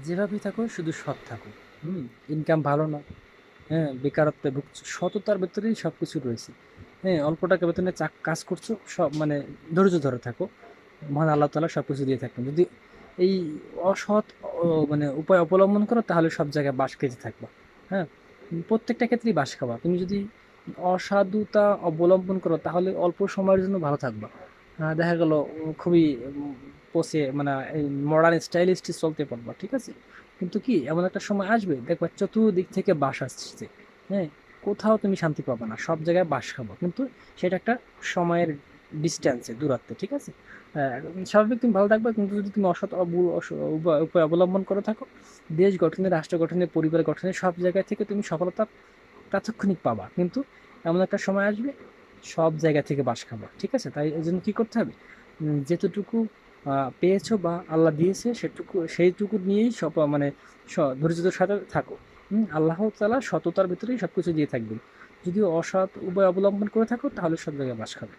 যেভাবেই থাকো শুধু সৎ থাকো। ইনকাম ভালো না, হ্যাঁ, বেকারত্বে ভুগছো, সততার ভেতরেই সব কিছু রয়েছে। হ্যাঁ, অল্প টাকা বেতনে কাজ করছো, সব মানে ধৈর্য ধরে থাকো, মহান আল্লাহ তাআলা সব কিছু দিয়ে থাকবেন। যদি এই অসৎ মানে উপায় অবলম্বন করো তাহলে সব জায়গায় বাস খেতে থাকবা। হ্যাঁ, প্রত্যেকটা ক্ষেত্রেই বাস খাবা। তুমি যদি অসাধুতা অবলম্বন করো তাহলে অল্প সময়ের জন্য ভালো থাকবা। দেখা গেল খুবই পচে মানে এই মডার্ন স্টাইলিস্ট চলতে পারবা, ঠিক আছে। কিন্তু কি এমন একটা সময় আসবে দেখবা চতুর্দিক থেকে বাস আসছে, হ্যাঁ, কোথাও তুমি শান্তি পাবে না, সব জায়গায় বাস খাবো, কিন্তু সেটা একটা সময়ের ডিস্টেন্সে, দূরত্বে, ঠিক আছে। স্বাভাবিক তুমি ভালো থাকবে, কিন্তু যদি তুমি উপায় অবলম্বন করে থাকো, দেশ গঠনে, রাষ্ট্র গঠনে, পরিবার গঠনে সব জায়গা থেকে তুমি সফলতা তাৎক্ষণিক পাবা, কিন্তু এমন একটা সময় আসবে সব জায়গা থেকে বাস খাবা, ঠিক আছে। তাই এই জন্য কি করতে হবে, যেতটুকু পেয়েছো বা আল্লাহ দিয়েছে সেইটুকু নিয়েই সব মানে ধৈর্যের সাথে থাকো। আল্লাহ তাআলা সততার ভিতরেই সবকিছু দিয়ে থাকবেন। যদি অসৎ উপায় অবলম্বন করে থাকো তাহলে সব জায়গায় বাস খাবে।